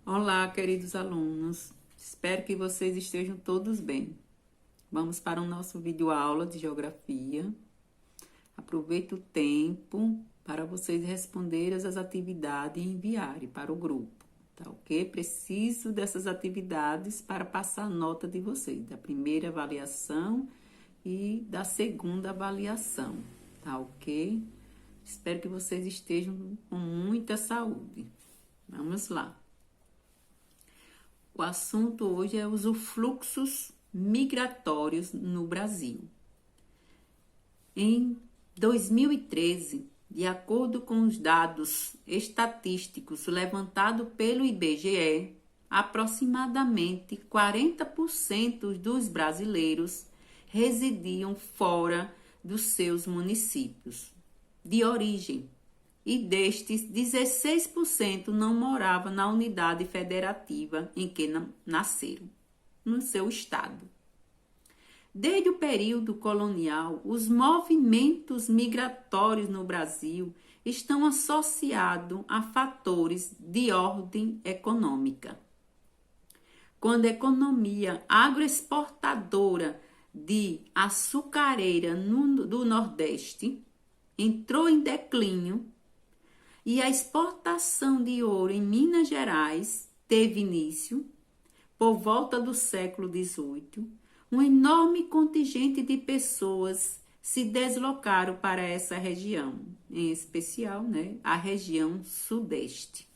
Olá, queridos alunos. Espero que vocês estejam todos bem. Vamos para o nosso vídeo aula de geografia. Aproveite o tempo para vocês responderem as atividades e enviarem para o grupo, tá ok? Preciso dessas atividades para passar a nota de vocês, da primeira avaliação e da segunda avaliação, tá ok? Espero que vocês estejam com muita saúde. Vamos lá. O assunto hoje é os fluxos migratórios no Brasil. Em 2013, de acordo com os dados estatísticos levantados pelo IBGE, aproximadamente 40% dos brasileiros residiam fora dos seus municípios de origem. E destes, 16% não moravam na unidade federativa em que nasceram, no seu estado. Desde o período colonial, os movimentos migratórios no Brasil estão associados a fatores de ordem econômica. Quando a economia agroexportadora de açucareira do Nordeste entrou em declínio, e a exportação de ouro em Minas Gerais teve início, por volta do século XVIII, um enorme contingente de pessoas se deslocaram para essa região, em especial, a região sudeste.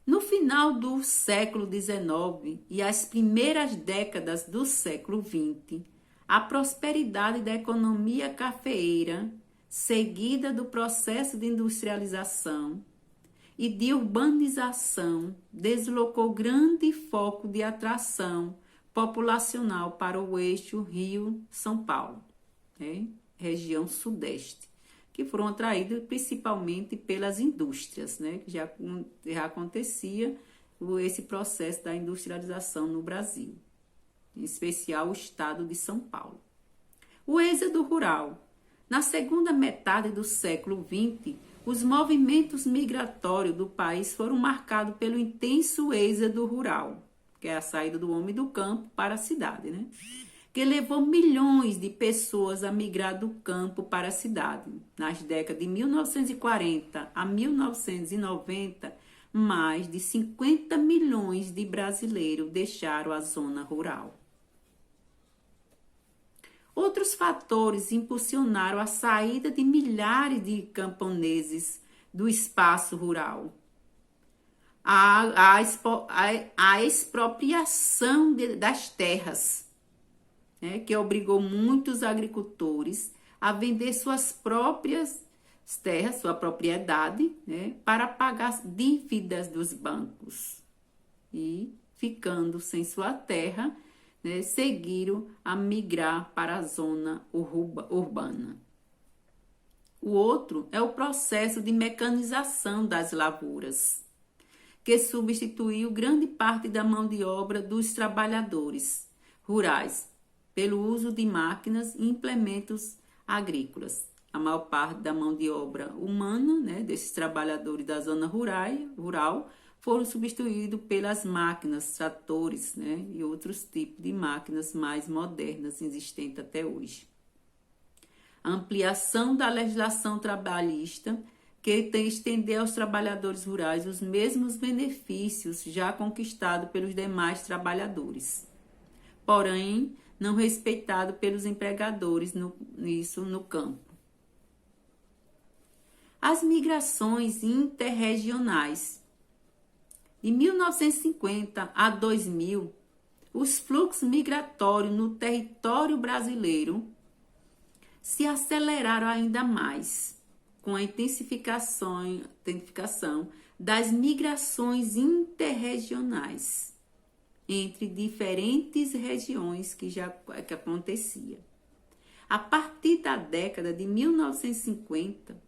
No final do século XIX e as primeiras décadas do século XX, a prosperidade da economia cafeeira, seguida do processo de industrialização e de urbanização, deslocou grande foco de atração populacional para o eixo Rio-São Paulo, região sudeste, que foram atraídas principalmente pelas indústrias, que já acontecia esse processo da industrialização no Brasil, em especial o estado de São Paulo. O êxodo rural. Na segunda metade do século XX, os movimentos migratórios do país foram marcados pelo intenso êxodo rural, que é a saída do homem do campo para a cidade, que levou milhões de pessoas a migrar do campo para a cidade. Nas décadas de 1940 a 1990, mais de 50 milhões de brasileiros deixaram a zona rural. Outros fatores impulsionaram a saída de milhares de camponeses do espaço rural. A expropriação das terras, que obrigou muitos agricultores a vender suas próprias terras, sua propriedade, para pagar as dívidas dos bancos. E, ficando sem sua terra, seguiram a migrar para a zona urbana. O outro é o processo de mecanização das lavouras, que substituiu grande parte da mão de obra dos trabalhadores rurais pelo uso de máquinas e implementos agrícolas. A maior parte da mão de obra humana, desses trabalhadores da zona rural, foram substituídos pelas máquinas, tratores, e outros tipos de máquinas mais modernas existentes até hoje. A ampliação da legislação trabalhista, que estender aos trabalhadores rurais os mesmos benefícios já conquistados pelos demais trabalhadores, porém não respeitado pelos empregadores no campo. As migrações interregionais. De 1950 a 2000, os fluxos migratórios no território brasileiro se aceleraram ainda mais, com a intensificação das migrações interregionais entre diferentes regiões que acontecia. A partir da década de 1950,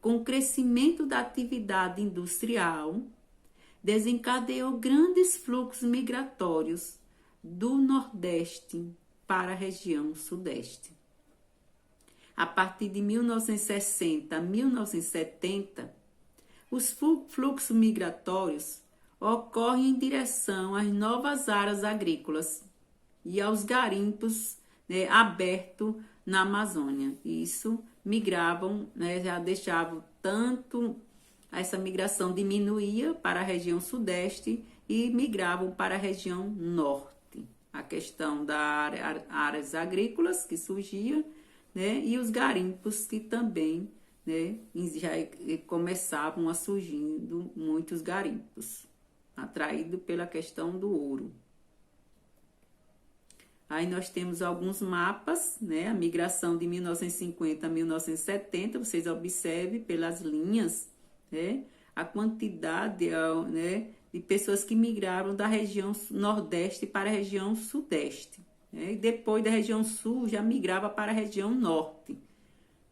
com o crescimento da atividade industrial, desencadeou grandes fluxos migratórios do Nordeste para a região Sudeste. A partir de 1960 a 1970, Os fluxos migratórios ocorrem em direção às novas áreas agrícolas e aos garimpos, né, abertos na Amazônia. Isso migravam, né, já deixavam tanto, essa migração diminuía para a região sudeste e migravam para a região norte. A questão das áreas agrícolas que surgia, né, e os garimpos que também, né, já começavam a surgindo muitos garimpos, atraído pela questão do ouro. Aí nós temos alguns mapas, né, a migração de 1950 a 1970, vocês observem pelas linhas, né, a quantidade, né, de pessoas que migraram da região nordeste para a região sudeste, né, e depois da região sul já migrava para a região norte,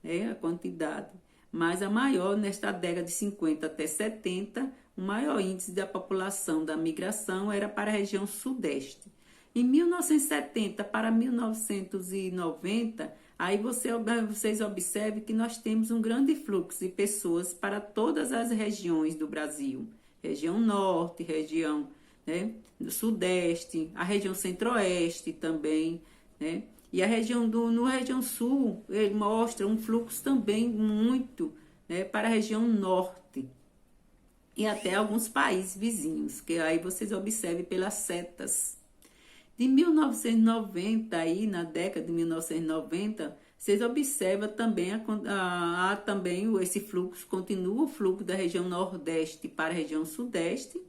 né, a quantidade. Mas a maior, nesta década de 50 até 70, o maior índice da população da migração era para a região sudeste. Em 1970 para 1990, aí vocês observem que nós temos um grande fluxo de pessoas para todas as regiões do Brasil. Região norte, região, né, do sudeste, a região centro-oeste também, né? E a região no região sul, ele mostra um fluxo também muito, né, para a região norte. E até alguns países vizinhos, que aí vocês observem pelas setas. De 1990, aí, na década de 1990, vocês observam também, também esse fluxo, continua o fluxo da região nordeste para a região sudeste,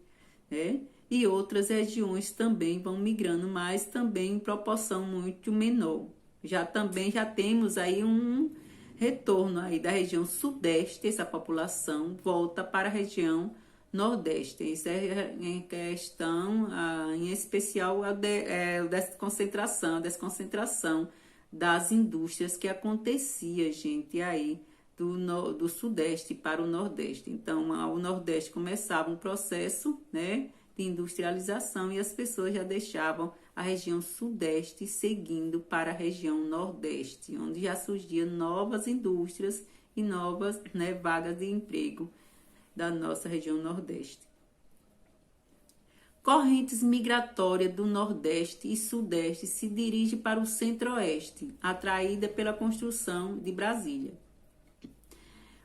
né? E outras regiões também vão migrando, mas também em proporção muito menor. Já temos aí um retorno aí da região sudeste, essa população volta para a região nordeste. Isso é em questão, em especial, a desconcentração das indústrias que acontecia, gente, aí do sudeste para o nordeste. Então, o nordeste começava um processo, né, de industrialização e as pessoas já deixavam a região sudeste seguindo para a região nordeste, onde já surgiam novas indústrias e novas, né, vagas de emprego da nossa região nordeste. Correntes migratórias do nordeste e sudeste se dirigem para o centro-oeste, atraída pela construção de Brasília.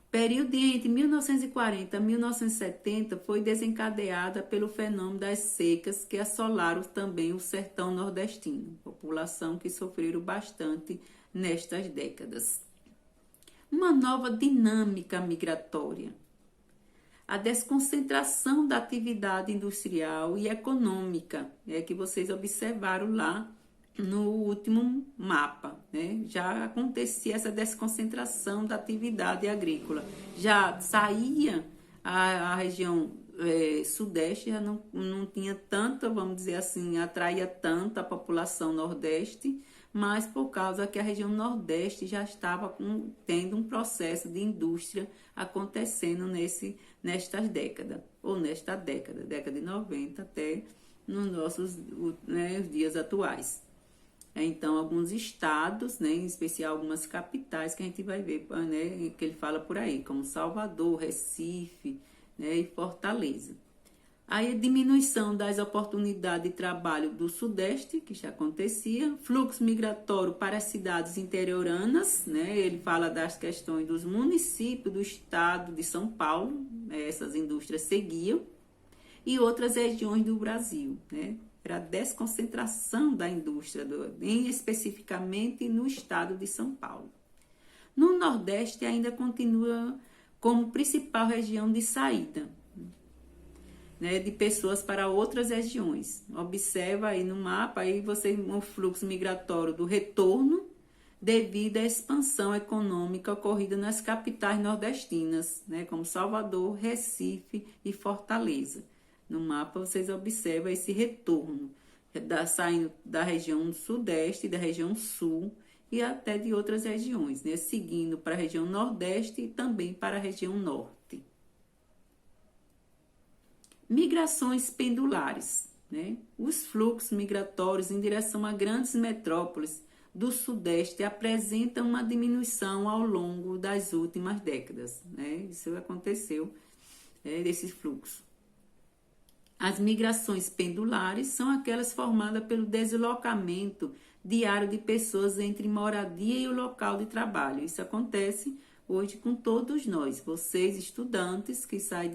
Período entre 1940 e 1970 foi desencadeada pelo fenômeno das secas que assolaram também o sertão nordestino, população que sofreram bastante nestas décadas. Uma nova dinâmica migratória. A desconcentração da atividade industrial e econômica, que vocês observaram lá no último mapa, né? Já acontecia essa desconcentração da atividade agrícola. Já saía a região sudeste, já não tinha tanta, vamos dizer assim, atraía tanta a população nordeste, mas por causa que a região nordeste já estava tendo um processo de indústria acontecendo nestas décadas, ou nesta década de 90 até nos nossos, né, dias atuais. Então, alguns estados, né, em especial algumas capitais que a gente vai ver, né, que ele fala por aí, como Salvador, Recife, né, e Fortaleza. Aí a diminuição das oportunidades de trabalho do sudeste, que já acontecia, fluxo migratório para as cidades interioranas, né, ele fala das questões dos municípios do estado de São Paulo, né, essas indústrias seguiam, e outras regiões do Brasil, né. Era a desconcentração da indústria, especificamente no estado de São Paulo. No Nordeste ainda continua como principal região de saída, né, de pessoas para outras regiões. Observa aí no mapa aí o fluxo migratório do retorno devido à expansão econômica ocorrida nas capitais nordestinas, né, como Salvador, Recife e Fortaleza. No mapa vocês observam esse retorno, saindo da região sudeste, da região sul e até de outras regiões, né? Seguindo para a região nordeste e também para a região norte. Migrações pendulares, né? Os fluxos migratórios em direção a grandes metrópoles do sudeste apresentam uma diminuição ao longo das últimas décadas, né? Isso aconteceu desse fluxo. As migrações pendulares são aquelas formadas pelo deslocamento diário de pessoas entre moradia e o local de trabalho. Isso acontece hoje com todos nós, vocês estudantes que saem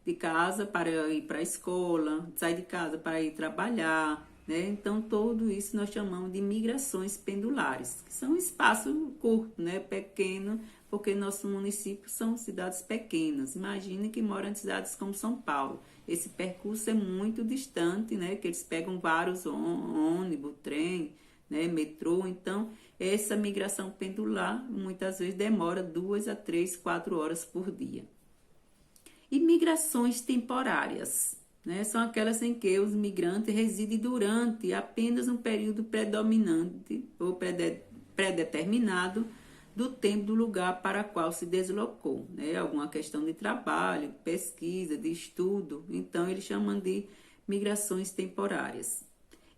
de casa para ir para a escola, saem de casa para ir trabalhar, né? Então, tudo isso nós chamamos de migrações pendulares, que são um espaço curto, né? Pequeno, porque nossos municípios são cidades pequenas. Imagine que moram em cidades como São Paulo. Esse percurso é muito distante, né? Que eles pegam vários ônibus, trem, né? Metrô. Então, essa migração pendular muitas vezes demora 2 a 3, 4 horas por dia. E migrações temporárias, né? São aquelas em que os migrantes residem durante apenas um período predominante ou predeterminado do tempo do lugar para qual se deslocou, né? Alguma questão de trabalho, pesquisa, de estudo. Então, eles chamam de migrações temporárias.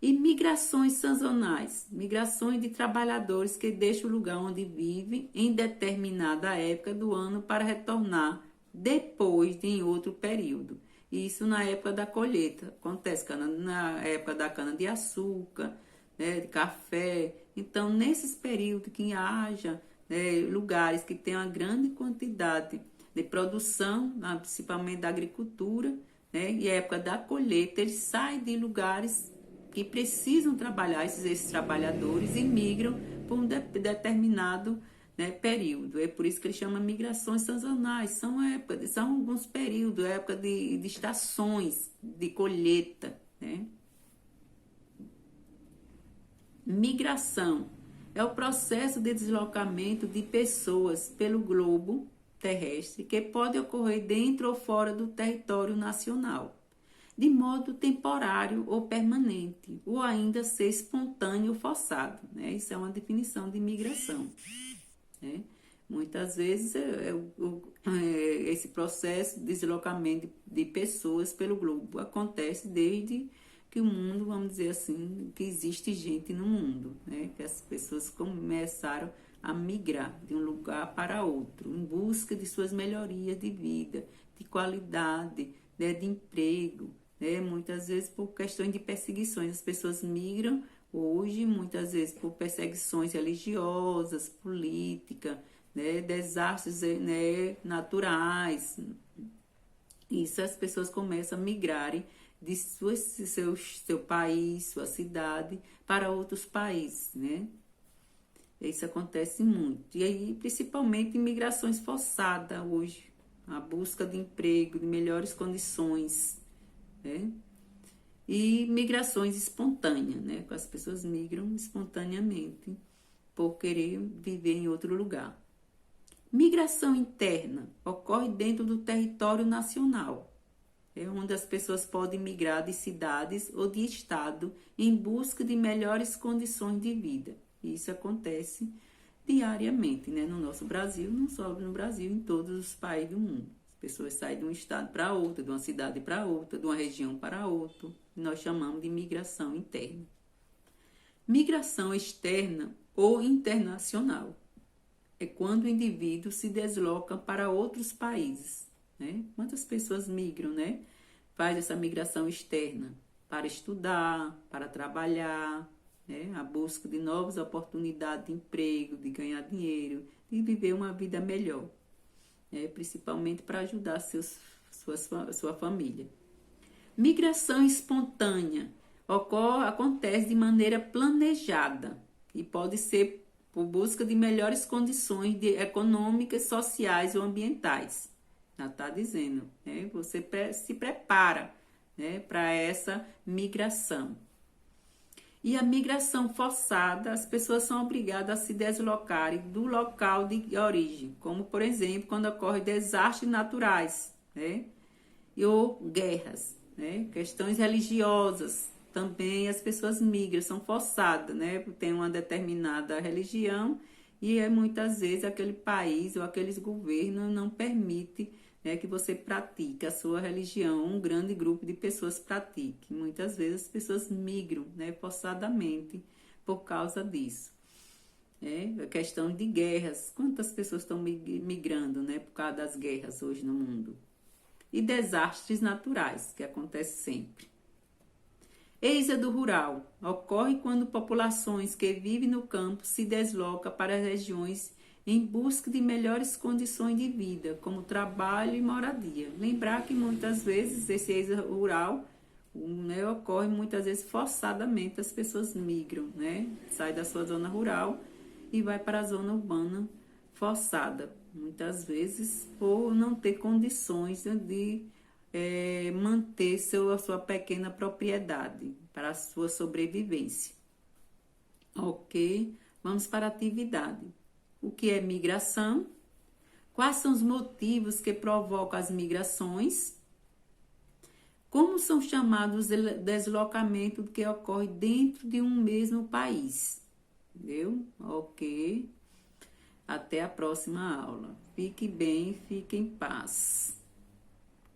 E migrações sazonais, migrações de trabalhadores que deixam o lugar onde vivem em determinada época do ano para retornar depois em outro período. Isso na época da colheita, acontece na época da cana-de-açúcar, né, de café. Então, nesses períodos que haja lugares que têm uma grande quantidade de produção, principalmente da agricultura, né, e a época da colheita, eles saem de lugares que precisam trabalhar, esses trabalhadores, e migram por um determinado período. É por isso que ele chama migrações sazonais. São alguns períodos, época de estações de colheita, né? Migração é o processo de deslocamento de pessoas pelo globo terrestre que pode ocorrer dentro ou fora do território nacional, de modo temporário ou permanente, ou ainda ser espontâneo ou forçado, né? Isso é uma definição de migração, né? Muitas vezes esse processo de deslocamento de pessoas pelo globo acontece desde que o mundo, vamos dizer assim, que existe gente no mundo, né? Que as pessoas começaram a migrar de um lugar para outro, em busca de suas melhorias de vida, de qualidade, né? De emprego, né? Muitas vezes por questões de perseguições. As pessoas migram hoje, muitas vezes por perseguições religiosas, políticas, né? Desastres, né? Naturais. Isso, as pessoas começam a migrarem de seu país, sua cidade, para outros países, né? Isso acontece muito. E aí, principalmente, imigrações forçadas hoje, a busca de emprego, de melhores condições, né? E migrações espontâneas, né? As pessoas migram espontaneamente por querer viver em outro lugar. Migração interna ocorre dentro do território nacional, onde as pessoas podem migrar de cidades ou de estado em busca de melhores condições de vida. Isso acontece diariamente, né? No nosso Brasil, não só no Brasil, em todos os países do mundo. As pessoas saem de um estado para outro, de uma cidade para outra, de uma região para outra. Nós chamamos de migração interna. Migração externa ou internacional é quando o indivíduo se desloca para outros países, né? Quantas pessoas migram, né? Faz essa migração externa para estudar, para trabalhar, né? A busca de novas oportunidades de emprego, de ganhar dinheiro, de viver uma vida melhor, né? Principalmente para ajudar sua família. Migração espontânea acontece de maneira planejada e pode ser por busca de melhores condições econômicas, sociais ou ambientais. Já está dizendo, né? Você se prepara, né, para essa migração. E a migração forçada, as pessoas são obrigadas a se deslocarem do local de origem, como, por exemplo, quando ocorrem desastres naturais, né, ou guerras, né, questões religiosas. Também as pessoas migram, são forçadas, né? Tem uma determinada religião e muitas vezes aquele país ou aqueles governos não permite, né, que você pratique a sua religião, um grande grupo de pessoas pratique. Muitas vezes as pessoas migram, né, forçadamente por causa disso. A questão de guerras, quantas pessoas estão migrando, né, por causa das guerras hoje no mundo? e desastres naturais, que acontece sempre. Êxodo rural ocorre quando populações que vivem no campo se deslocam para as regiões em busca de melhores condições de vida, como trabalho e moradia. Lembrar que muitas vezes esse êxodo rural, né, ocorre muitas vezes forçadamente, as pessoas migram, né, sai da sua zona rural e vai para a zona urbana forçada, muitas vezes por não ter condições de manter a sua pequena propriedade para a sua sobrevivência. Ok? Vamos para a atividade. O que é migração? Quais são os motivos que provocam as migrações? Como são chamados os deslocamentos que ocorrem dentro de um mesmo país? Entendeu? Ok. Até a próxima aula. Fique bem, fique em paz.